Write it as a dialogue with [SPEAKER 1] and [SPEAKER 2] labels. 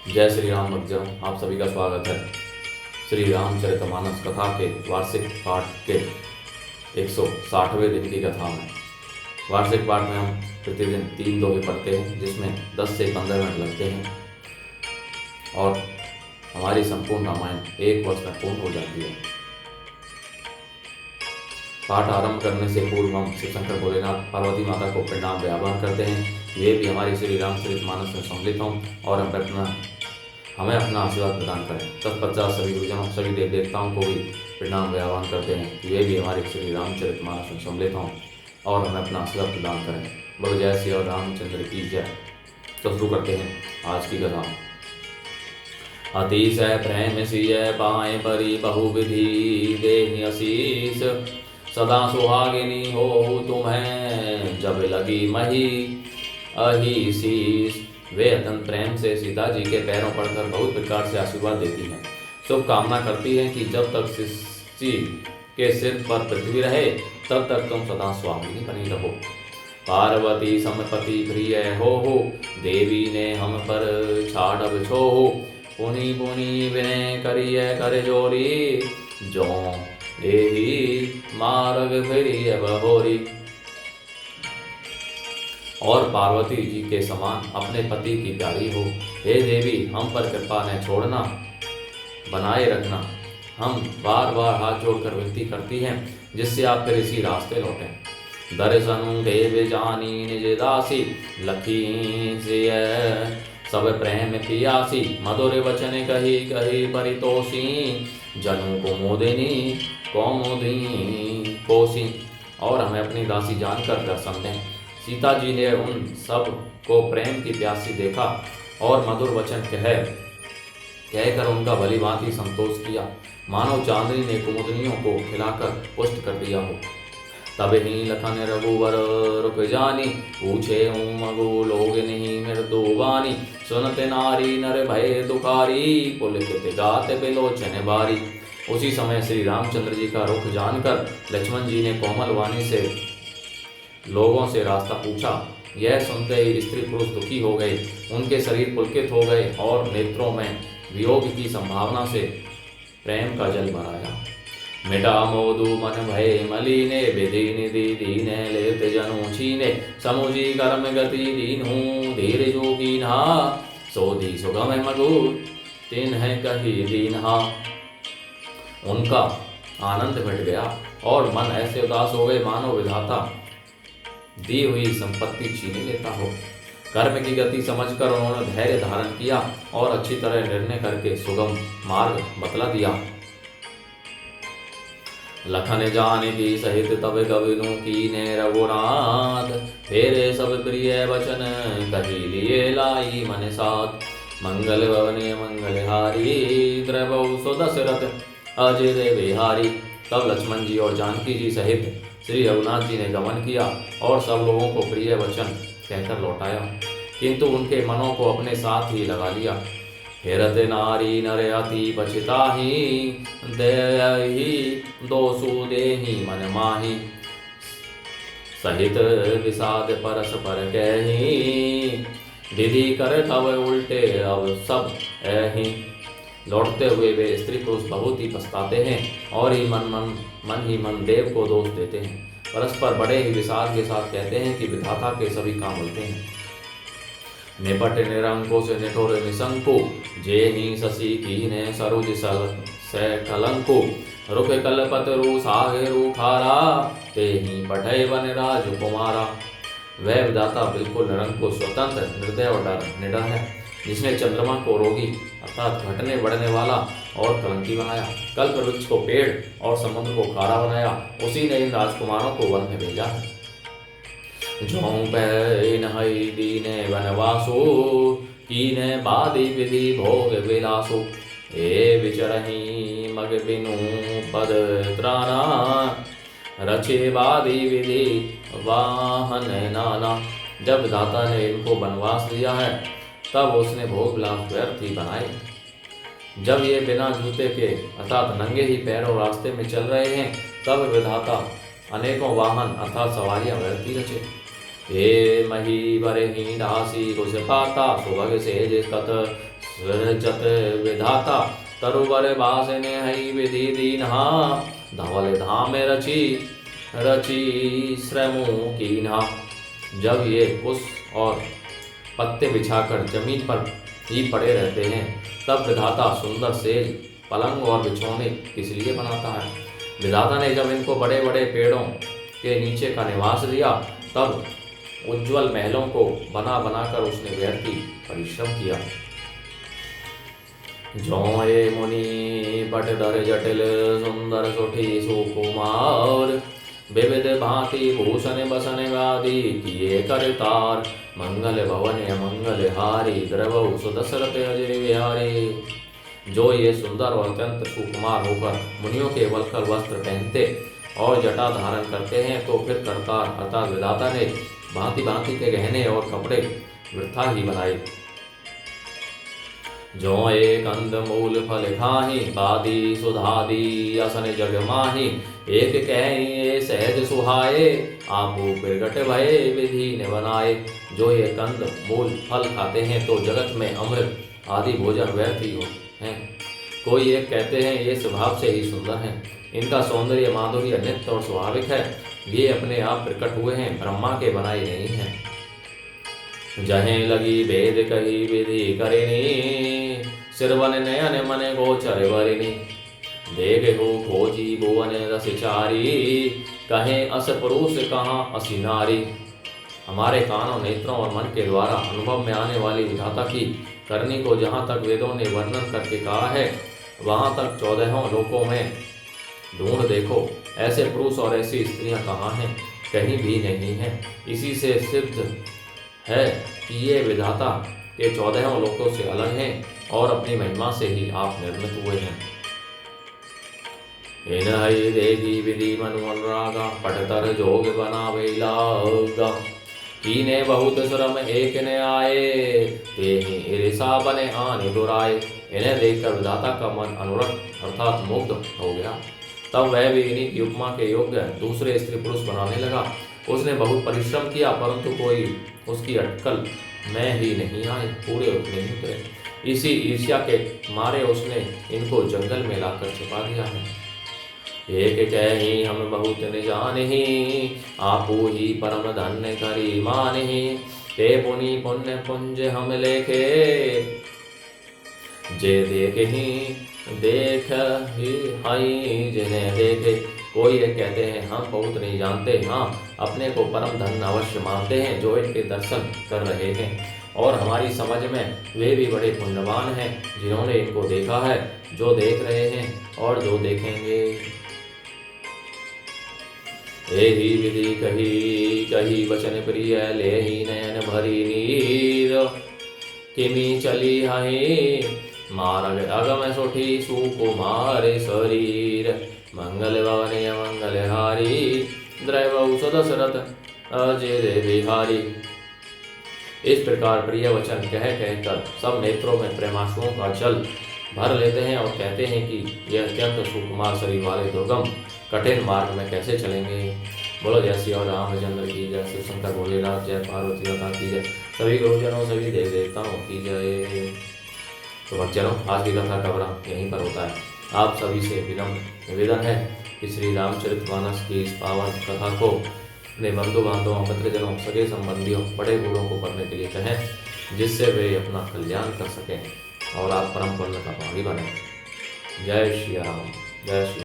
[SPEAKER 1] जय श्री राम भक्तजनों, आप सभी का स्वागत है। श्री रामचरितमानस कथा के वार्षिक पाठ के 160वें दिन की कथा में वार्षिक पाठ में हम प्रतिदिन 3 दोहे पढ़ते हैं, जिसमें 10 से 15 मिनट लगते हैं और हमारी संपूर्ण रामायण 1 वर्ष में पूर्ण हो जाती है। पाठ आरंभ करने से पूर्व हम शिव शंकर भोलेनाथ पार्वती माता को प्रणाम व्यापार करते हैं। वे भी हमारी श्री रामचरितमानस में सम्मिलित हों और हमें अपना आशीर्वाद प्रदान करें। तत्पश्चात सभी गुरुजनों, सभी देव देवताओं को भी प्रणाम व्यापार करते हैं कि वे भी हमारे श्री रामचरितमानस में सम्मिलित हों और हमें अपना आशीर्वाद प्रदान करें। बोलो जय श्री रामचंद्र की जय। तो शुरू करते हैं आज की कथा। अतिशय प्रेम सिय पाए परी बहुविधि देहि आशीष, सदा सुहागिनी हो तुम्हें जब लगी मही अही शीश। वे अत्यंत प्रेम से सीता जी के पैरों पड़कर बहुत प्रकार से आशीर्वाद देती हैं। शुभ कामना करती हैं कि जब तक शिष्य के सिर पर पृथ्वी रहे तब तक तुम सदा स्वामिनी बनी रहो। पार्वती समपति प्रिय हो देवी ने हम पर छाड़ब छो। पुनि पुनि विनय करिय कर जोरी, जो एही मार्ग फिरिय बहोरी। और पार्वती जी के समान अपने पति की प्यारी हो। हे देवी, हम पर कृपा न छोड़ना, बनाए रखना। हम बार बार हाथ जोड़कर विनती करती हैं जिससे आप फिर इसी रास्ते लौटें। दर्शन देव जानी निज दासी, लखी से सब प्रेम पियासी। मधुर वचन कही कही परितोषी, जनु कुमुदिनी कौमुदी पोसी। और हमें अपनी दासी जानकर दर्शन दें। सीता जी ने उन सब को प्रेम की प्यासी देखा और मधुर वचन कहकर उनका भली भांति संतोष किया, मानो चांदनी ने कुमुदनियों को खिलाकर पुष्ट कर दिया हो। तब ही लखन रघुवर रुक जानी, पूछे मगु लोग नहीं मृदुवानी। सुनते नारी नर भय दुखारी, पुलकित गात बिलोचन बारी। उसी समय श्री रामचंद्र जी का रुख जानकर लक्ष्मण जी ने कोमल वाणी से लोगों से रास्ता पूछा। यह सुनते ही स्त्री पुरुष दुखी हो गए, उनके शरीर पुलकित हो गए और नेत्रों में वियोग की संभावना से प्रेम का जल भराया। मिटा मोदु मन भय मलिने, विधि निधि दीने लेत जनु छीने। समुझी कर्म गति दीनहूँ धीर जोगीन्हा, सोधी सुगम मगु तिन्ह कही दीन्हा। उनका आनंद मिट गया और मन ऐसे उदास हो गए मानो विधाता दी हुई संपत्ति छीन लेता हो। कर्म की गति समझकर उन्होंने धैर्य धारण किया और अच्छी तरह निर्णय करके सुगम मार्ग बतला दिया। लखन जान की सहित तब कविनु कीने रघुनाथ, फेरे सब प्रिय वचन कही लिए लाई मन साथ। मंगल भवने मंगलहारी, द्रवौ सुदशरथ अजय बिहारी। तब लक्ष्मण जी और जानकी जी सहित श्री रघुनाथ जी ने गमन किया और सब लोगों को प्रिय वचन कहकर लौटाया, किंतु उनके मनों को अपने साथ ही लगा लिया। हेरत नारी नर अति पछताही, देहि दोषु देहि मन माही। सहित विषाद परस पर कही, विधि कर तब उल्टे अब सब एहि। लौटते हुए वे स्त्री पुरुष बहुत ही पछताते हैं और ही मन देव को दोष देते हैं। परस्पर बड़े ही विषाद के साथ कहते हैं कि विधाता के सभी काम होते हैं। निपट निरंकुश निठुर निशंकु, जे ही शशि कीने सरोज से कलंकु। रुख कलपत रू सागे रूखारा, ते ही पठय वन राज कुमारा। वह विधाता बिल्कुल निरंकुश, स्वतंत्र, निर्दय और निडर है, जिसने चंद्रमा को रोगी अर्थात घटने बढ़ने वाला और कलंकी बनाया, कल्प वृक्ष को पेड़ और समुद्र को खारा बनाया, उसी ने इन राजकुमारों को वन में भेजा है। जों नहई दीने वनवासो, कीने बादी विधि भोग विलासो। ए विचरही मग बिनु पद त्राना, रचे बादी विधि वाहन नाना। जब विधाता ने इनको वनवास दिया है तब उसने भोग विलास व्यर्थ ही बनाए। जब ये बिना जूते के अर्थात नंगे ही पैरों रास्ते में चल रहे हैं तब विधाता अनेकों वाहन अर्थात सवारियां व्यर्थ ही रचे। हे मही बरही दासी कुश पाता, सुभग से जिस कथ सृजत विधाता तरुवर बासने हई विधि दीन्हा धवल धाम रची रची श्रमु कीन्हा। जब ये पुष्प और पत्ते बिछाकर जमीन पर ही पड़े रहते हैं तब विधाता सुंदर सेज पलंग और बिछौने किस लिए बनाता है। विधाता ने जब इनको बड़े बड़े पेड़ों के नीचे का निवास दिया तब उज्जवल महलों को बना बनाकर उसने व्यर्थ ही परिश्रम किया। जो ये मुनि पटधर जटिल सुंदर सुठी सुकुमार विविध भांति भूषण बसन गादी किए करतार मंगल भवन मंगल हारी द्रवौ सुदशरथ अजय विहारी। जो ये सुंदर और अत्यंत सुकुमार होकर मुनियों के वल्कल वस्त्र पहनते और जटा धारण करते हैं तो फिर करतार अर्थात विधाता ने भांति भांति के गहने और कपड़े वृथा ही बनाए। जो एक कंद मूल फल खाही बादी सुधादी असन जग माही एक कहीं सहज सुहाए आपू प्रगट भये विधि ने बनाए। जो ये कंद मूल फल खाते हैं तो जगत में अमृत आदि भोजन व्यर्थ ही हो हैं। कोई एक कहते हैं ये स्वभाव से ही सुंदर हैं, इनका सौंदर्य माधुर्य नित्य और स्वाभाविक है, ये अपने आप प्रकट हुए हैं, ब्रह्मा के बनाए नहीं हैं। जहें लगी भेद कही विधि करिनी सिरवन नयन मन गोचर वरिनी देख हो खोजी भुवन रस चारी कहें अस पुरुष कहाँ असी नारी। हमारे कानों नेत्रों और मन के द्वारा अनुभव में आने वाली विधाता की करनी को जहाँ तक वेदों ने वर्णन करके कहा है वहाँ तक 14 लोकों में ढूंढ देखो, ऐसे पुरुष और ऐसी स्त्रियां कहाँ हैं, कहीं भी नहीं हैं। इसी से सिद्ध है कि ये विधाता के 14 लोकों से अलग हैं और अपनी महिमा से ही आप निर्मित हुए हैं। इनहि देगी विधि मनु अनुरागा पटतर जोग बनावे लागा कीने बहुत श्रम एक ने आए ते ही ईर्षा बने आने दुराए। इन्हें देखकर विधाता का मन अनुरक्त अर्थात मुग्ध हो गया। तब वह भी इन्हीं की उपमा के योग्य दूसरे स्त्री पुरुष बनाने लगा। उसने बहुत परिश्रम किया परंतु कोई उसकी अटकल में ही नहीं आए, पूरे नहीं उतरे। इसी ईर्ष्या के मारे उसने इनको जंगल में लाकर छिपा दिया है। एक कही हम बहुत न जानहि आपू ही परम धन्य करी मानहि ते पुनि पुण्य पुंज हम लेखे जे देखहि देख ही हाई जिन्हें देखे। कोई ये कहते हैं हम बहुत नहीं जानते, हाँ अपने को परम धन्य अवश्य मानते हैं जो इनके दर्शन कर रहे हैं, और हमारी समझ में वे भी बड़े पुण्यवान हैं जिन्होंने इनको देखा है, जो देख रहे हैं और जो देखेंगे। एहि विधि कही कही वचन प्रिय लेहि नयन भरी नीर किमी चली हहि मार्ग अगम सुठी सुकुमार शरीर मंगल भवने मंगल हारी द्रैव सुदशरथ अजय बिहारी। इस प्रकार प्रिय वचन कहकर सब नेत्रों में प्रेमाशुओं का जल भर लेते हैं और कहते हैं कि यह अत्यंत सुकुमार शरीर वाले दुर्गम कठिन मार्ग में कैसे चलेंगे। बोलो जय श्री रामचंद्र की जय, शिव शंकर भोलेनाथ जय, पार्वती माता की जय, सभी गुरुजनों सभी देव देवताओं की जय। तो बच्चों आज की कथा का विराम यहीं पर होता है। आप सभी से विनम्र निवेदन है कि श्री रामचरितमानस की इस पावन कथा को अपने बंधु बांधवों मित्रजनों सगे संबंधियों बड़े बूढ़ों को पढ़ने के लिए कहें, जिससे वे अपना कल्याण कर सकें और आप परम पुण्य का भागी बने। जय श्री राम, जय श्री